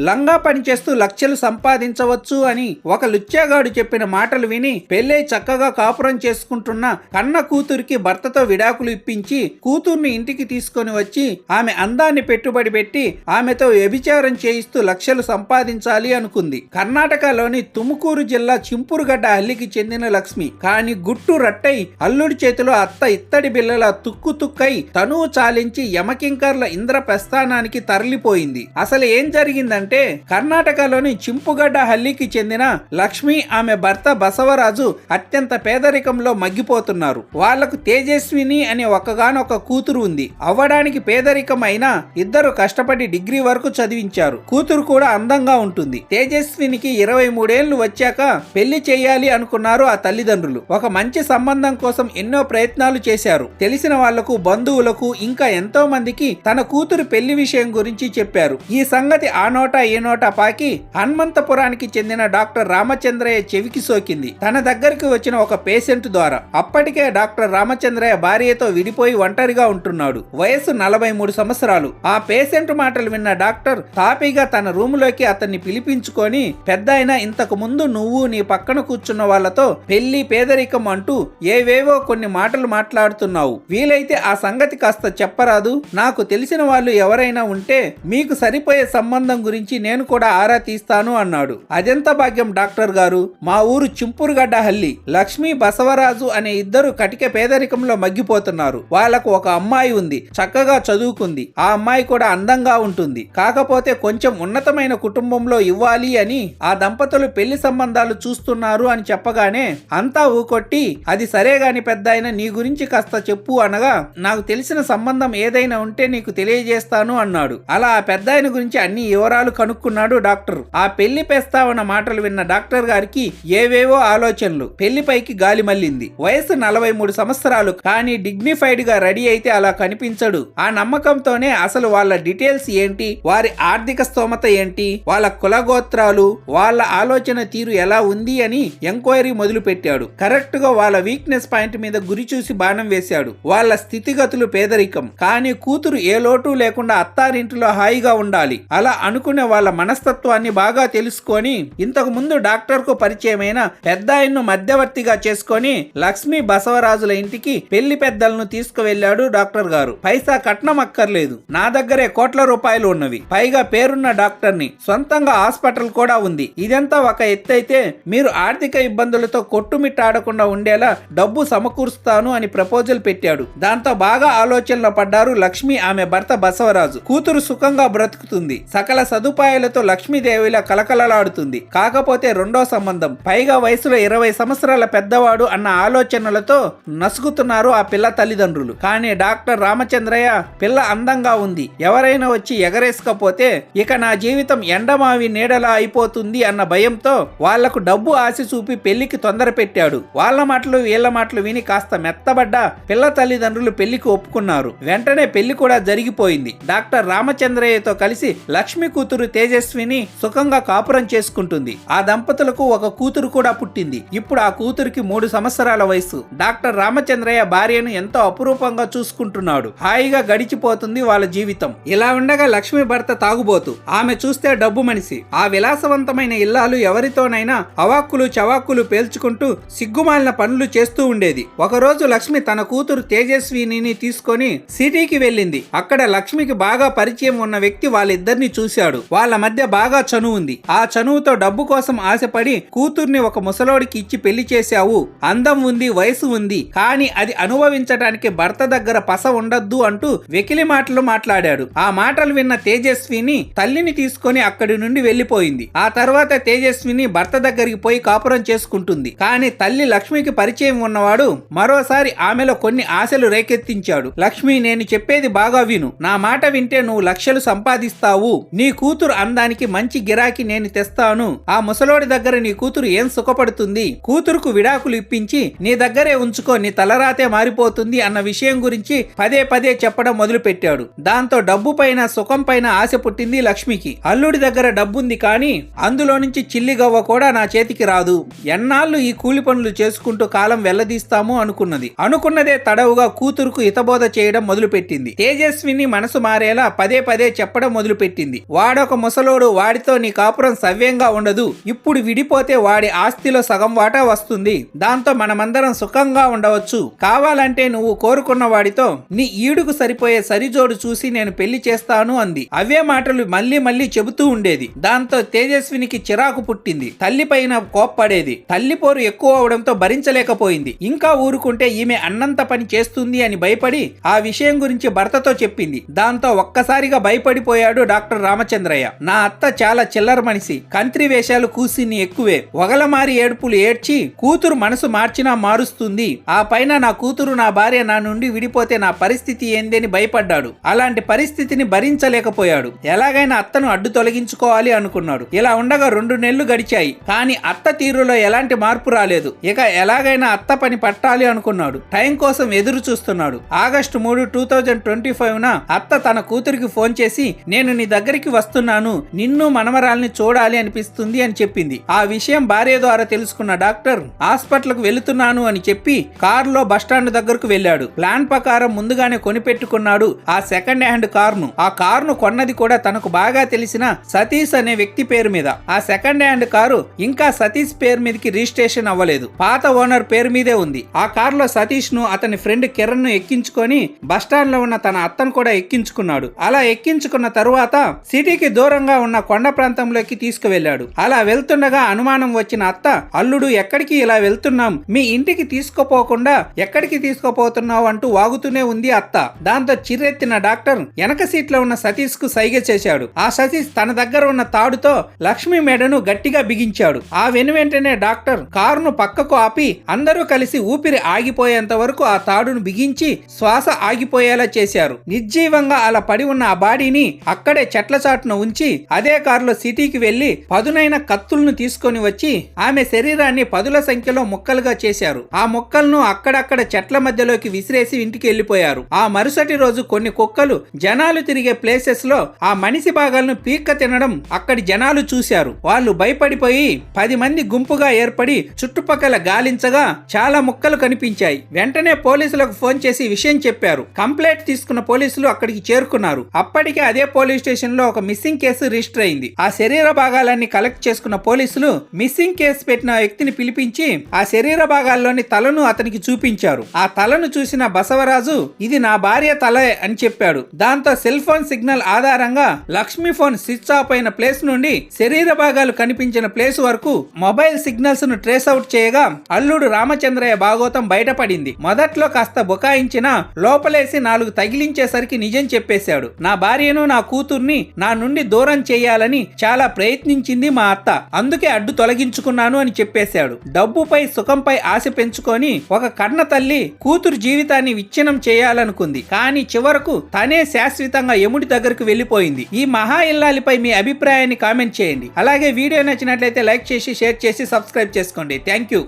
లంగా పనిచేస్తూ లక్షలు సంపాదించవచ్చు అని ఒక లుచ్చాగాడు చెప్పిన మాటలు విని పెళ్ళై చక్కగా కాపురం చేసుకుంటున్న కన్న కూతురికి భర్తతో విడాకులు ఇప్పించి కూతుర్ని ఇంటికి తీసుకొని వచ్చి ఆమె అందాన్ని పెట్టుబడి పెట్టి ఆమెతో వ్యభిచారం చేయిస్తూ లక్షలు సంపాదించాలి అనుకుంది. కర్ణాటకలోని తుముకూరు జిల్లా చింపురుగడ్డ హల్లికి చెందిన లక్ష్మి కాని గుట్టు రట్టై అల్లుడి చేతిలో అత్త ఇత్తడి బిల్లల తుక్కై తనువు చాలించి యమకింకర్ల ఇంద్రప్రస్థానానికి తరలిపోయింది. అసలు ఏం జరిగిందంటే కర్ణాటకలోని చింపుగడ్డ హల్లికి చెందిన లక్ష్మి ఆమె భర్త బసవరాజు అత్యంత పేదరికంలో మగ్గిపోతున్నారు. వాళ్లకు తేజస్విని అనే ఒకగానొక కూతురు ఉంది. అవ్వడానికి పేదరికం అయినా ఇద్దరు కష్టపడి డిగ్రీ వరకు చదివించారు. కూతురు కూడా అందంగా ఉంటుంది. తేజస్వినికి 23 ఏళ్లు వచ్చాక పెళ్లి చేయాలి అనుకున్నారు ఆ తల్లిదండ్రులు. ఒక మంచి సంబంధం కోసం ఎన్నో ప్రయత్నాలు చేశారు. తెలిసిన వాళ్లకు, బంధువులకు, ఇంకా ఎంతో మందికి తన కూతురు పెళ్లి విషయం గురించి చెప్పారు. ఈ సంగతి ఆ నోట ఈ నోట పాకి హనుమంతపురానికి చెందిన డాక్టర్ రామచంద్రయ్య చెవికి సోకింది. తన దగ్గరికి వచ్చిన ఒక పేషెంట్ ద్వారా. అప్పటికే డాక్టర్ రామచంద్రయ్య భార్యతో విడిపోయి ఒంటరిగా ఉంటున్నాడు. వయసు 43 సంవత్సరాలు. ఆ పేషెంట్ మాటలు విన్న డాక్టర్ తాపీగా తన రూములోకి అతన్ని పిలిపించుకొని, పెద్దాయన, ఇంతకు ముందు నువ్వు నీ పక్కన కూర్చున్న వాళ్లతో పెళ్లి, పేదరికం అంటూ ఏవేవో కొన్ని మాటలు మాట్లాడుతున్నావు. వీలైతే ఆ సంగతి కాస్త చెప్పరాదు? నాకు తెలిసిన వాళ్ళు ఎవరైనా ఉంటే మీకు సరిపోయే సంబంధం గురించి నేను కూడా ఆరా తీస్తాను అన్నాడు. అదెంత భాగ్యం డాక్టర్ గారు. మా ఊరు చింపురుగడ్డ హల్లి. లక్ష్మి, బసవరాజు అనే ఇద్దరు కటిక పేదరికంలో మగ్గిపోతున్నారు. వాళ్లకు ఒక అమ్మాయి ఉంది. చక్కగా చదువుకుంది. ఆ అమ్మాయి కూడా అందంగా ఉంటుంది. కాకపోతే కొంచెం ఉన్నతమైన కుటుంబంలో ఇవ్వాలి అని ఆ దంపతులు పెళ్లి సంబంధాలు చూస్తున్నారు అని చెప్పగానే అంతా ఊకొట్టి, అది సరే గాని పెద్దాయన, నీ గురించి కాస్త చెప్పు అనగా, నాకు తెలిసిన సంబంధం ఏదైనా ఉంటే నీకు తెలియజేస్తాను అన్నాడు. అలా ఆ పెద్దాయన గురించి అన్ని వివరాలు కనుక్కున్నాడు డాక్టర్. ఆ పెళ్లి ప్రస్తావన మాటలు విన్న డాక్టర్ గారికి ఏవేవో ఆలోచనలు. పెళ్లిపైకి గాలి మళ్ళింది. వయసు 43 సంవత్సరాలు. కానీ డిగ్నిఫైడ్ గా రెడీ అయితే అలా కనిపించడు. ఆ నమ్మకంతోనే అసలు వాళ్ళ డీటెయిల్స్ ఏంటి, వారి ఆర్థిక స్తోమత ఏంటి, వాళ్ళ కులగోత్రాలు, వాళ్ళ ఆలోచన తీరు ఎలా ఉంది అని ఎంక్వైరీ మొదలు పెట్టాడు. కరెక్ట్ గా వాళ్ళ వీక్నెస్ పాయింట్ మీద గురి చూసి బాణం వేశాడు. వాళ్ళ స్థితిగతులు పేదరికం, కానీ కూతురు ఏ లోటు లేకుండా అత్తారింటిలో హాయిగా ఉండాలి. అలా అనుకునే వాళ్ళ మనస్తత్వాన్ని బాగా తెలుసుకొని ఇంతకు ముందు డాక్టర్ కు పరిచయమైన పెద్దాయన్ను మధ్యవర్తిగా చేసుకొని లక్ష్మి, బసవరాజుల ఇంటికి పెళ్లి పెద్దలను తీసుకువెళ్లాడు డాక్టర్ గారు. పైసా కట్నం అక్కర్లేదు. నా దగ్గరే కోట్ల రూపాయలు ఉన్నవి. పైగా పేరున్న డాక్టర్ని, సొంతంగా హాస్పిటల్ కూడా ఉంది. ఇదంతా ఒక ఎత్తైతే మీరు ఆర్థిక ఇబ్బందులతో కొట్టుమిట్టాడకుండా ఉండేలా డబ్బు సమకూరుస్తాను అని ప్రపోజల్ పెట్టాడు. దాంతో బాగా ఆలోచనలో పడ్డారు లక్ష్మి, ఆమె భర్త బసవరాజు. కూతురు సుఖంగా బ్రతుకుతుంది. సకల సదుపాయాలతో లక్ష్మీదేవిలా కలకలలాడుతుంది. కాకపోతే రెండో సంబంధం, పైగా వయసులో 20 సంవత్సరాల పెద్దవాడు అన్న ఆలోచనలతో నసుగుతున్నారు ఆ పిల్ల తల్లిదండ్రులు. కానీ డాక్టర్ రామచంద్రయ్య, పిల్ల అందంగా ఉంది, ఎవరైనా వచ్చి ఎగరేసుకపోతే ఇక నా జీవితం ఎండమావి నీడలా అయిపోతుంది అన్న భయంతో వాళ్లకు డబ్బు ఆశ చూపి పెళ్లికి తొందర పెట్టాడు. వాళ్ళ మాటలు వీళ్ళ మాటలు విని కాస్త మెత్తబడ్డ పిల్ల తల్లిదండ్రులు పెళ్లికి ఒప్పుకున్నారు. వెంటనే పెళ్లి కూడా జరిగిపోయింది. డాక్టర్ రామచంద్రయ్యతో కలిసి లక్ష్మి కూతురు తేజస్విని సుఖంగా కాపురం చేసుకుంటుంది. ఆ దంపతులకు ఒక కూతురు కూడా పుట్టింది. ఇప్పుడు ఆ కూతురికి 3 సంవత్సరాల వయసు. డాక్టర్ రామచంద్రయ్య భార్యను ఎంతో అపురూపంగా చూసుకుంటున్నాడు. హాయిగా గడిచిపోతుంది వాళ్ళ జీవితం. ఇలా ఉండగా లక్ష్మి భర్త తాగుబోతు. ఆమె చూస్తే డబ్బు మనిషి. ఆ విలాసవంతమైన ఇల్లాలు ఎవరితోనైనా అవాక్కులు చవాక్కులు పేల్చుకుంటూ సిగ్గుమాలిన పనులు చేస్తూ ఉండేది. ఒకరోజు లక్ష్మి తన కూతురు తేజస్విని తీసుకొని సిటీకి వెళ్ళింది. అక్కడ లక్ష్మికి బాగా పరిచయం ఉన్న వ్యక్తి వాళ్ళిద్దరిని చూశాడు. వాళ్ళ మధ్య బాగా చనువు ఉంది. ఆ చనువుతో డబ్బు కోసం ఆశపడి కూతుర్ని ఒక ముసలోడికి ఇచ్చి పెళ్లి చేశావు. అందం ఉంది, వయసు ఉంది, కానీ అది అనుభవించడానికి భర్త దగ్గర పస ఉండద్దు అంటూ వెకిలి మాటలు మాట్లాడాడు. ఆ మాటలు విన్న తేజస్విని తల్లిని తీసుకొని అక్కడి నుండి వెళ్లిపోయింది. ఆ తర్వాత తేజస్విని భర్త దగ్గరికి పోయి కాపురం చేసుకుంటుంది. కానీ తల్లి లక్ష్మికి పరిచయం ఉన్నవాడు మరోసారి ఆమెలో కొన్ని ఆశలు రేకెత్తించాడు. లక్ష్మి, నేను చెప్పేది బాగా విను. నా మాట వింటే నువ్వు లక్షలు సంపాదిస్తావు. నీ కూతురు అందానికి మంచి గిరాకీ నేను తెస్తాను. ఆ ముసలోడి దగ్గర నీ కూతురు ఏం సుఖపడుతుంది? కూతురుకు విడాకులు ఇప్పించి నీ దగ్గరే ఉంచుకో, నీ తలరాతే మారిపోతుంది అన్న విషయం గురించి పదే పదే చెప్పడం మొదలు పెట్టాడు. దాంతో డబ్బు పైన, సుఖం పైన ఆశ పుట్టింది లక్ష్మికి. అల్లుడి దగ్గర డబ్బుంది, కానీ అందులో నుంచి చిల్లిగవ్వ కూడా నా చేతికి రాదు. ఎన్నాళ్ళు ఈ కూలి పనులు చేసుకుంటూ కాలం వెళ్లదీస్తాము అనుకున్నది. అనుకున్నదే తడవుగా కూతురుకు హితబోధ చేయడం మొదలుపెట్టింది. తేజస్విని మనసు మారేలా పదే పదే చెప్పడం మొదలుపెట్టింది. వాడో వాడొక ముసలోడు, వాడితో నీ కాపురం సవ్యంగా ఉండదు. ఇప్పుడు విడిపోతే వాడి ఆస్తిలో సగం వాటా వస్తుంది. దాంతో మనమందరం సుఖంగా ఉండవచ్చు. కావాలంటే నువ్వు కోరుకున్న వాడితో నీ ఈడుకు సరిపోయే సరిజోడు చూసి నేను పెళ్లి చేస్తాను అంది. అవే మాటలు మళ్ళీ మళ్ళీ చెబుతూ ఉండేది. దాంతో తేజస్వినికి చిరాకు పుట్టింది. తల్లి పైన కోప్పడేది. తల్లి పోరు ఎక్కువ అవడంతో భరించలేకపోయింది. ఇంకా ఊరుకుంటే ఈమె అన్నంత పని చేస్తుంది అని భయపడి ఆ విషయం గురించి భర్తతో చెప్పింది. దాంతో ఒక్కసారిగా భయపడిపోయాడు డాక్టర్ రామచంద్రయ్య. నా అత్త చాలా చిల్లర మనిషి, కంత్రి వేషాలు కూసిని ఎక్కువే, వగలమారి ఏడుపులు ఏడ్చి కూతురు మనసు మార్చినా మారుస్తుంది. ఆ పైన నా కూతురు నా భార్య నా నుండి విడిపోతే నా పరిస్థితి ఏందని భయపడ్డాడు. అలాంటి పరిస్థితిని భరించలేకపోయాడు. ఎలాగైనా అత్తను అడ్డు తొలగించుకోవాలి అనుకున్నాడు. ఇలా ఉండగా 2 నెలలు గడిచాయి. కానీ అత్త తీరులో ఎలాంటి మార్పు రాలేదు. ఇక ఎలాగైనా అత్త పని పట్టాలి అనుకున్నాడు. టైం కోసం ఎదురు చూస్తున్నాడు. ఆగస్టు 3, 2025న అత్త తన కూతురికి ఫోన్ చేసి నేను నీ దగ్గరికి వస్తున్నాను, నిన్ను మనమరాల్ని చూడాలి అనిపిస్తుంది అని చెప్పింది. ఆ విషయం భార్య ద్వారా తెలుసుకున్న డాక్టర్ హాస్పిటల్ కు వెళుతున్నాను అని చెప్పి కారులో బస్టాండ్ దగ్గరకు వెళ్ళాడు. ప్లాన్ ప్రకారం ముందుగానే కొనిపెట్టుకున్నాడు ఆ సెకండ్ హ్యాండ్ కారును. ఆ కారును కొన్నది కూడా తనకు బాగా తెలిసిన సతీష్ అనే వ్యక్తి పేరు మీద. ఆ సెకండ్ హ్యాండ్ కారు ఇంకా సతీష్ పేరు మీదకి రిజిస్ట్రేషన్ అవ్వలేదు. పాత ఓనర్ పేరు మీదే ఉంది. ఆ కారులో సతీష్ ను అతని ఫ్రెండ్ కిరణ్ ను ఎక్కించుకొని బస్టాండ్ లో ఉన్న తన అత్తను కూడా ఎక్కించుకున్నాడు. అలా ఎక్కించుకున్న తరువాత సిటీకి దూరంగా ఉన్న కొండ ప్రాంతంలోకి తీసుకువెళ్లాడు. అలా వెళ్తుండగా అనుమానం వచ్చిన అత్త, అల్లుడు ఎక్కడికి ఇలా వెళ్తున్నాం, మీ ఇంటికి తీసుకుపోకుండా ఎక్కడికి తీసుకుపోతున్నావు అంటూ వాగుతూనే ఉంది అత్త. దాంతో చిర్రెత్తిన డాక్టర్ వెనక సీట్ లో ఉన్న సతీష్ కు సైగ చేశాడు. ఆ సతీష్ తన దగ్గర ఉన్న తాడుతో లక్ష్మి మెడను గట్టిగా బిగించాడు. ఆ వెంటనే డాక్టర్ కారును పక్కకు ఆపి అందరూ కలిసి ఊపిరి ఆగిపోయేంత వరకు ఆ తాడును బిగించి శ్వాస ఆగిపోయేలా చేశారు. నిర్జీవంగా అలా పడి ఉన్న ఆ బాడీని అక్కడే చెట్ల చాటున ఉంచి అదే కారులో సిటీకి వెళ్లి పదునైన కత్తులను తీసుకొని వచ్చి ఆమె శరీరాన్ని 10ల సంఖ్యలో ముక్కలుగా చేశారు. ఆ ముక్కలను అక్కడక్కడ చెట్ల మధ్యలోకి విసిరేసి ఇంటికి వెళ్లిపోయారు. ఆ మరుసటి రోజు కొన్ని కుక్కలు జనాలు తిరిగే ప్లేసెస్ లో ఆ మనిషి భాగాలను పీక్క తినడం అక్కడి జనాలు చూశారు. వాళ్ళు భయపడిపోయి 10 మంది గుంపుగా ఏర్పడి చుట్టుపక్కల గాలించగా చాలా ముక్కలు కనిపించాయి. వెంటనే పోలీసులకు ఫోన్ చేసి విషయం చెప్పారు. కంప్లైంట్ తీసుకున్న పోలీసులు అక్కడికి చేరుకున్నారు. అప్పటికే అదే పోలీస్ స్టేషన్ లో ఒక మిస్సింగ్ కేసు రిజిస్టర్ అయింది. ఆ శరీర భాగాలన్నీ కలెక్ట్ చేసుకున్న పోలీసులు మిస్సింగ్ కేసు పెట్టిన వ్యక్తిని పిలిపించి ఆ శరీర భాగాల్లోని తలను అతనికి చూపించారు. ఆ తలను చూసిన బసవరాజు ఇది నా భార్య తల అని చెప్పాడు. దాంతో సెల్ ఫోన్ సిగ్నల్ ఆధారంగా లక్ష్మి ఫోన్ స్విచ్ ఆఫ్ అయిన ప్లేస్ నుండి శరీర భాగాలు కనిపించిన ప్లేస్ వరకు మొబైల్ సిగ్నల్స్ ను ట్రేస్ అవుట్ చేయగా అల్లుడు రామచంద్రయ్య భాగోతం బయటపడింది. మొదట్లో కాస్త బుకాయించినా లోపలేసి 4 తగిలించేసరికి నిజం చెప్పేశాడు. నా భార్యను నా కూతుర్ని నా నుండి దూరం చేయాలని చాలా ప్రయత్నించింది మా అత్త, అందుకే అడ్డు తొలగించుకున్నాను అని చెప్పేశాడు. డబ్బుపై సుఖంపై ఆశ పెంచుకొని ఒక కన్న తల్లి కూతురు జీవితాన్ని విచ్ఛిన్నం చేయాలనుకుంది. కానీ చివరకు తనే శాశ్వతంగా యముడి దగ్గరకు వెళ్లిపోయింది. ఈ మహా ఇల్లాలిపై మీ అభిప్రాయాన్ని కామెంట్ చేయండి. అలాగే వీడియో నచ్చినట్లయితే లైక్ చేసి షేర్ చేసి సబ్స్క్రైబ్ చేసుకోండి. Thank you.